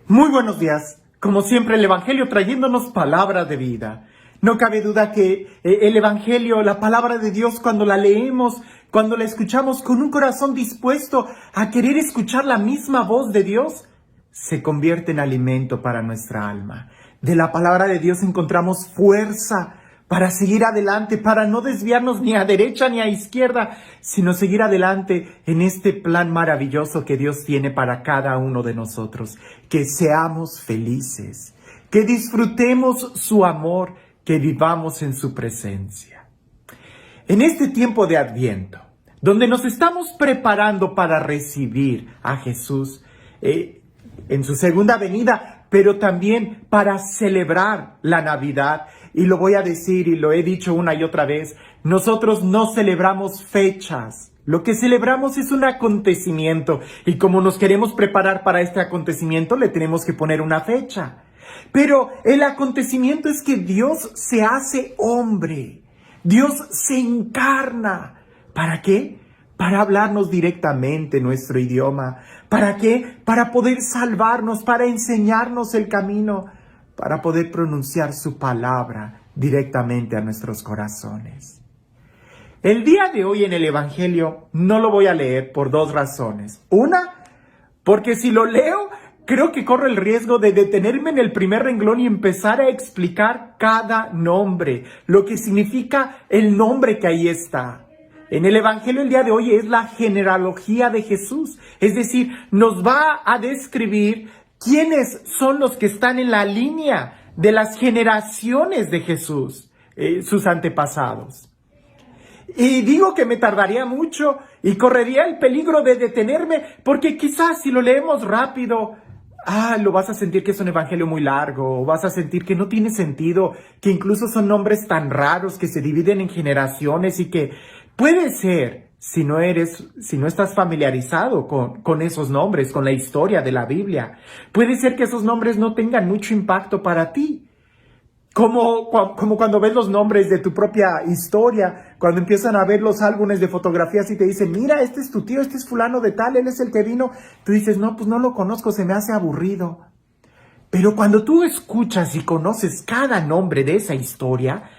Muy buenos días. Como siempre, el Evangelio trayéndonos palabra de vida. No cabe duda que el Evangelio, la palabra de Dios, cuando la leemos, cuando la escuchamos con un corazón dispuesto a querer escuchar la misma voz de Dios, se convierte en alimento para nuestra alma. De la palabra de Dios encontramos fuerza para seguir adelante, para no desviarnos ni a derecha ni a izquierda, sino seguir adelante en este plan maravilloso que Dios tiene para cada uno de nosotros. Que seamos felices, que disfrutemos su amor, que vivamos en su presencia. En este tiempo de Adviento, donde nos estamos preparando para recibir a Jesús en su segunda venida, pero también para celebrar la Navidad. Y lo voy a decir y lo he dicho una y otra vez, nosotros no celebramos fechas. Lo que celebramos es un acontecimiento y como nos queremos preparar para este acontecimiento, le tenemos que poner una fecha. Pero el acontecimiento es que Dios se hace hombre. Dios se encarna. ¿Para qué? Para hablarnos directamente nuestro idioma. ¿Para qué? Para poder salvarnos, para enseñarnos el camino, para poder pronunciar su palabra directamente a nuestros corazones. El día de hoy en el Evangelio no lo voy a leer por dos razones. Una, porque si lo leo, creo que corro el riesgo de detenerme en el primer renglón y empezar a explicar cada nombre, lo que significa el nombre que ahí está. En el Evangelio el día de hoy es la genealogía de Jesús, es decir, nos va a describir quiénes son los que están en la línea de las generaciones de Jesús, sus antepasados. Y digo que me tardaría mucho y correría el peligro de detenerme, porque quizás si lo leemos rápido, lo vas a sentir que es un evangelio muy largo, o vas a sentir que no tiene sentido, que incluso son nombres tan raros que se dividen en generaciones y que puede ser, si no estás familiarizado con esos nombres, con la historia de la Biblia, puede ser que esos nombres no tengan mucho impacto para ti. Como cuando ves los nombres de tu propia historia, cuando empiezan a ver los álbumes de fotografías y te dicen, mira, este es tu tío, este es fulano de tal, él es el que vino. Tú dices, no, pues no lo conozco, se me hace aburrido. Pero cuando tú escuchas y conoces cada nombre de esa historia,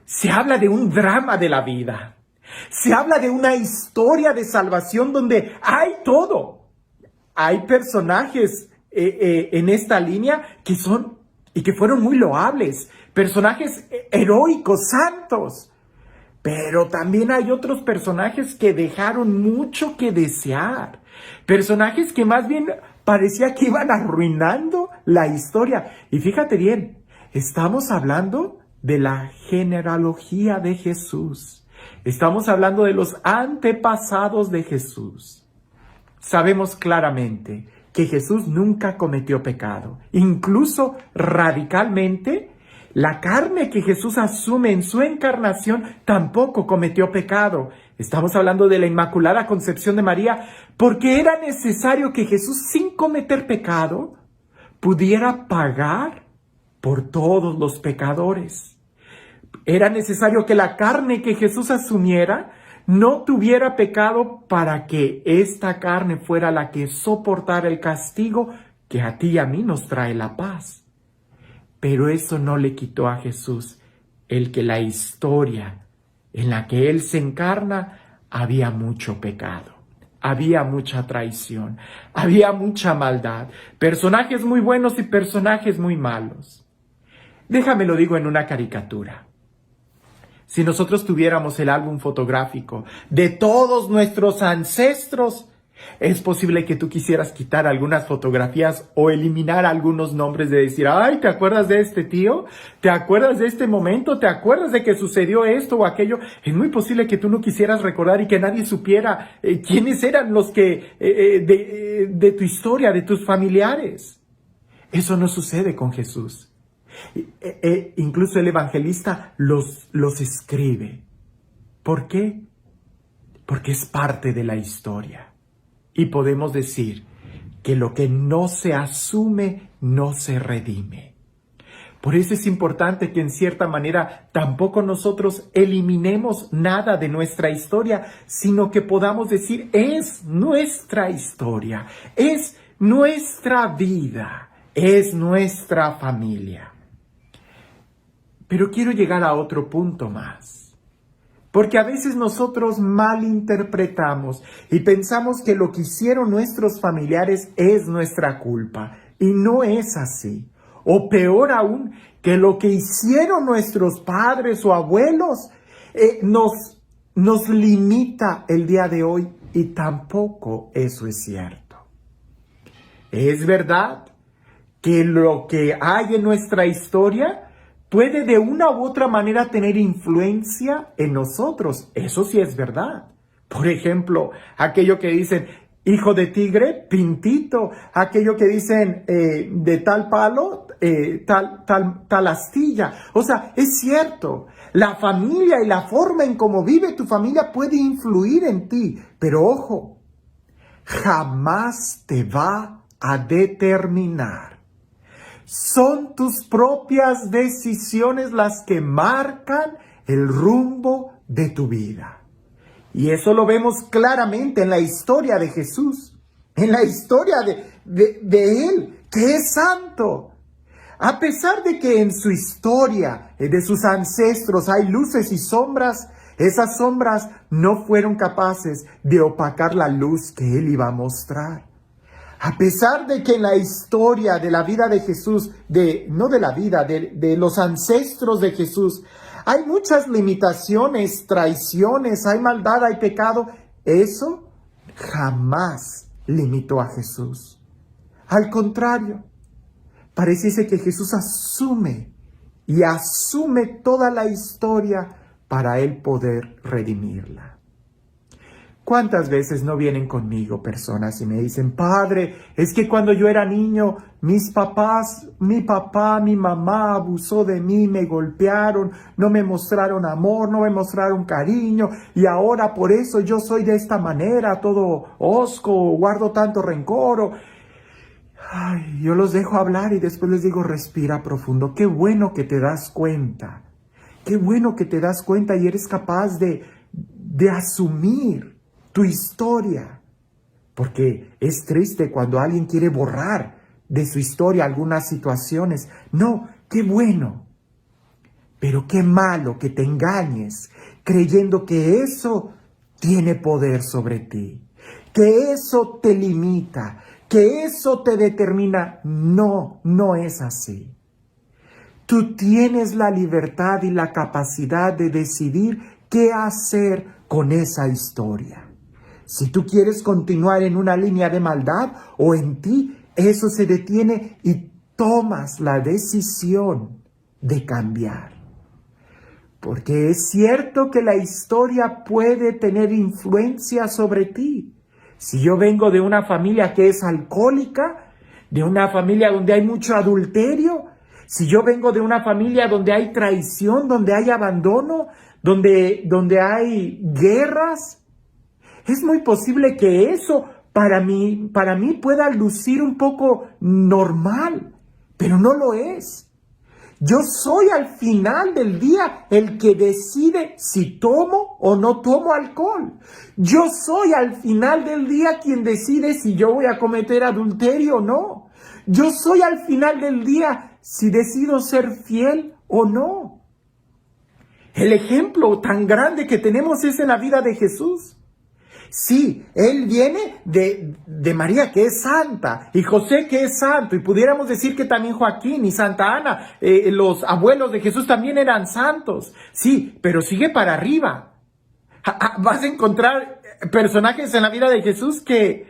se habla de un drama de la vida. Se habla de una historia de salvación donde hay todo. Hay personajes en esta línea que son y que fueron muy loables, personajes heroicos, santos. Pero también hay otros personajes que dejaron mucho que desear. Personajes que más bien parecía que iban arruinando la historia. Y fíjate bien, estamos hablando de la genealogía de Jesús. Estamos hablando de los antepasados de Jesús. Sabemos claramente que Jesús nunca cometió pecado. Incluso radicalmente, la carne que Jesús asume en su encarnación tampoco cometió pecado. Estamos hablando de la Inmaculada Concepción de María, porque era necesario que Jesús, sin cometer pecado, pudiera pagar por todos los pecadores. Era necesario que la carne que Jesús asumiera no tuviera pecado para que esta carne fuera la que soportara el castigo que a ti y a mí nos trae la paz. Pero eso no le quitó a Jesús el que la historia en la que Él se encarna había mucho pecado, había mucha traición, había mucha maldad, personajes muy buenos y personajes muy malos. Déjame lo digo en una caricatura. Si nosotros tuviéramos el álbum fotográfico de todos nuestros ancestros, es posible que tú quisieras quitar algunas fotografías o eliminar algunos nombres de decir, ay, ¿te acuerdas de este tío? ¿Te acuerdas de este momento? ¿Te acuerdas de que sucedió esto o aquello? Es muy posible que tú no quisieras recordar y que nadie supiera quiénes eran los que de tu historia, de tus familiares. Eso no sucede con Jesús. Incluso el evangelista los escribe. ¿Por qué? Porque es parte de la historia. Y podemos decir que lo que no se asume no se redime. Por eso es importante que en cierta manera tampoco nosotros eliminemos nada de nuestra historia, sino que podamos decir, es nuestra historia, es Nuestra vida es nuestra familia. Pero quiero llegar a otro punto más. Porque a veces nosotros malinterpretamos y pensamos que lo que hicieron nuestros familiares es nuestra culpa. Y no es así. O peor aún, que lo que hicieron nuestros padres o abuelos nos limita el día de hoy. Y tampoco eso es cierto. Es verdad que lo que hay en nuestra historia puede de una u otra manera tener influencia en nosotros. Eso sí es verdad. Por ejemplo, aquello que dicen, hijo de tigre, pintito. Aquello que dicen, de tal palo, tal astilla. O sea, es cierto. La familia y la forma en cómo vive tu familia puede influir en ti. Pero ojo, jamás te va a determinar. Son tus propias decisiones las que marcan el rumbo de tu vida. Y eso lo vemos claramente en la historia de Jesús, en la historia de Él, que es santo. A pesar de que en su historia, de sus ancestros, hay luces y sombras, esas sombras no fueron capaces de opacar la luz que Él iba a mostrar. A pesar de que en la historia de la vida de Jesús, de los ancestros de Jesús, hay muchas limitaciones, traiciones, hay maldad, hay pecado, eso jamás limitó a Jesús. Al contrario, pareciese que Jesús asume toda la historia para Él poder redimirla. ¿Cuántas veces no vienen conmigo personas y me dicen, Padre, es que cuando yo era niño, mi papá, mi mamá abusó de mí, me golpearon, no me mostraron amor, no me mostraron cariño, y ahora por eso yo soy de esta manera, todo hosco, guardo tanto rencor? Ay, yo los dejo hablar y después les digo, respira profundo. Qué bueno que te das cuenta. Qué bueno que te das cuenta y eres capaz de asumir tu historia. Porque es triste cuando alguien quiere borrar de su historia algunas situaciones. No, qué bueno. Pero qué malo que te engañes creyendo que eso tiene poder sobre ti. Que eso te limita. Que eso te determina. No, no es así. Tú tienes la libertad y la capacidad de decidir qué hacer con esa historia. Si tú quieres continuar en una línea de maldad o en ti, eso se detiene y tomas la decisión de cambiar. Porque es cierto que la historia puede tener influencia sobre ti. Si yo vengo de una familia que es alcohólica, de una familia donde hay mucho adulterio, si yo vengo de una familia donde hay traición, donde hay abandono, donde hay guerras, es muy posible que eso para mí pueda lucir un poco normal, pero no lo es. Yo soy al final del día el que decide si tomo o no tomo alcohol. Yo soy al final del día quien decide si yo voy a cometer adulterio o no. Yo soy al final del día si decido ser fiel o no. El ejemplo tan grande que tenemos es en la vida de Jesús. Sí, Él viene de María, que es santa, y José, que es santo, y pudiéramos decir que también Joaquín y Santa Ana, los abuelos de Jesús también eran santos. Sí, pero sigue para arriba. Vas a encontrar personajes en la vida de Jesús que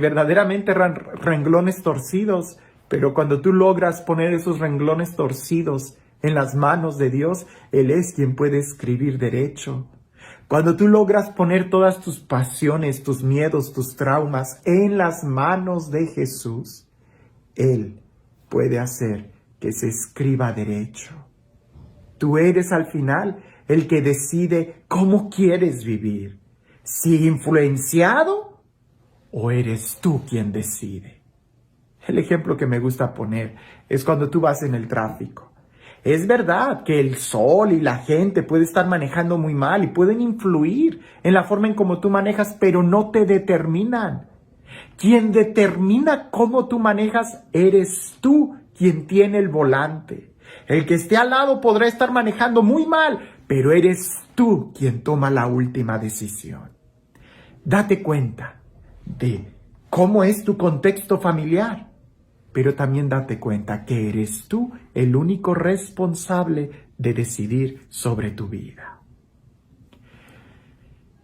verdaderamente eran renglones torcidos, pero cuando tú logras poner esos renglones torcidos en las manos de Dios, Él es quien puede escribir derecho. Cuando tú logras poner todas tus pasiones, tus miedos, tus traumas en las manos de Jesús, Él puede hacer que se escriba derecho. Tú eres al final el que decide cómo quieres vivir, si influenciado o eres tú quien decide. El ejemplo que me gusta poner es cuando tú vas en el tráfico. Es verdad que el sol y la gente puede estar manejando muy mal y pueden influir en la forma en cómo tú manejas, pero no te determinan. Quien determina cómo tú manejas eres tú, quien tiene el volante. El que esté al lado podrá estar manejando muy mal, pero eres tú quien toma la última decisión. Date cuenta de cómo es tu contexto familiar, pero también date cuenta que eres tú el único responsable de decidir sobre tu vida.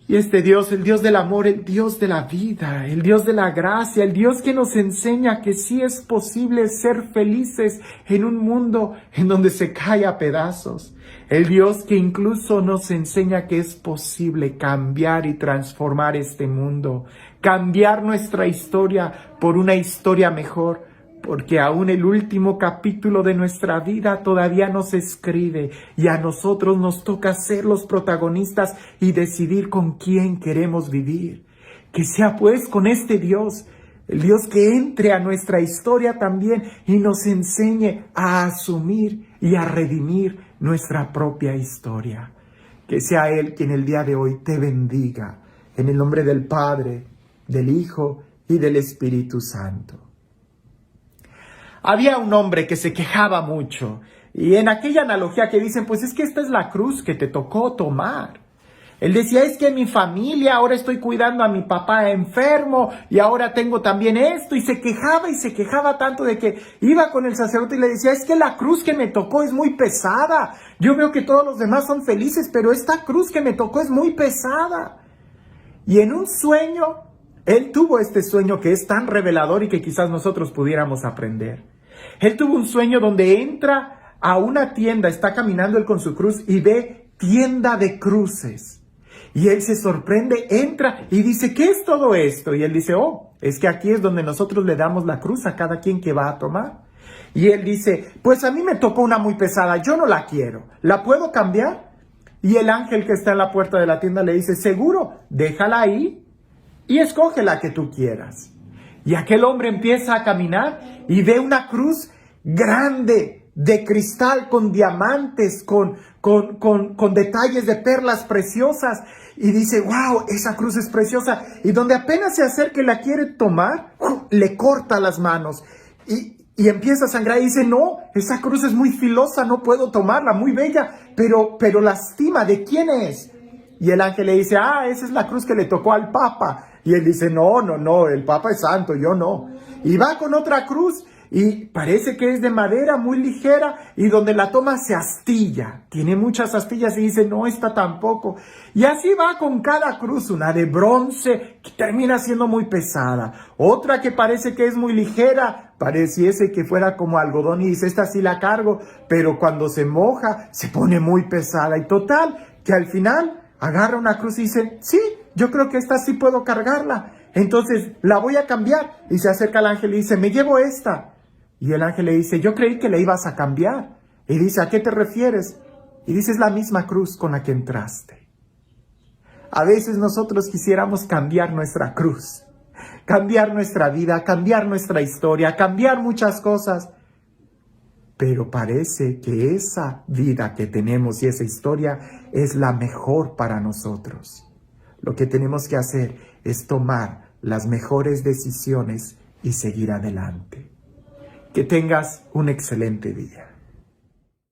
Y este Dios, el Dios del amor, el Dios de la vida, el Dios de la gracia, el Dios que nos enseña que sí es posible ser felices en un mundo en donde se cae a pedazos. El Dios que incluso nos enseña que es posible cambiar y transformar este mundo, cambiar nuestra historia por una historia mejor. Porque aún el último capítulo de nuestra vida todavía no se escribe y a nosotros nos toca ser los protagonistas y decidir con quién queremos vivir. Que sea pues con este Dios, el Dios que entre a nuestra historia también y nos enseñe a asumir y a redimir nuestra propia historia. Que sea Él quien el día de hoy te bendiga, en el nombre del Padre, del Hijo y del Espíritu Santo. Había un hombre que se quejaba mucho, y en aquella analogía que dicen, pues es que esta es la cruz que te tocó tomar. Él decía, es que en mi familia ahora estoy cuidando a mi papá enfermo, y ahora tengo también esto, y se quejaba tanto de que iba con el sacerdote y le decía, es que la cruz que me tocó es muy pesada. Yo veo que todos los demás son felices, pero esta cruz que me tocó es muy pesada. Y en un sueño, él tuvo este sueño que es tan revelador y que quizás nosotros pudiéramos aprender. Él tuvo un sueño donde entra a una tienda, está caminando él con su cruz y ve tienda de cruces. Y él se sorprende, entra y dice, ¿qué es todo esto? Y él dice, oh, es que aquí es donde nosotros le damos la cruz a cada quien que va a tomar. Y él dice, pues a mí me tocó una muy pesada, yo no la quiero, ¿la puedo cambiar? Y el ángel que está en la puerta de la tienda le dice, seguro, déjala ahí y escoge la que tú quieras. Y aquel hombre empieza a caminar y ve una cruz grande de cristal con diamantes, con detalles de perlas preciosas. Y dice, wow, esa cruz es preciosa. Y donde apenas se acerca y la quiere tomar, le corta las manos. Y empieza a sangrar y dice, no, esa cruz es muy filosa, no puedo tomarla, muy bella, pero lastima, ¿de quién es? Y el ángel le dice, esa es la cruz que le tocó al Papa. Y él dice, no, el Papa es santo, yo no. Y va con otra cruz y parece que es de madera muy ligera y donde la toma se astilla. Tiene muchas astillas y dice, no, esta tampoco. Y así va con cada cruz, una de bronce que termina siendo muy pesada. Otra que parece que es muy ligera, pareciese que fuera como algodón y dice, esta sí la cargo, pero cuando se moja se pone muy pesada. Y total, que al final agarra una cruz y dice, sí, yo creo que esta sí puedo cargarla. Entonces la voy a cambiar. Y se acerca al ángel y dice, me llevo esta. Y el ángel le dice, yo creí que la ibas a cambiar. Y dice, ¿a qué te refieres? Y dice, es la misma cruz con la que entraste. A veces nosotros quisiéramos cambiar nuestra cruz, cambiar nuestra vida, cambiar nuestra historia, cambiar muchas cosas. Pero parece que esa vida que tenemos y esa historia es la mejor para nosotros. Lo que tenemos que hacer es tomar las mejores decisiones y seguir adelante. Que tengas un excelente día.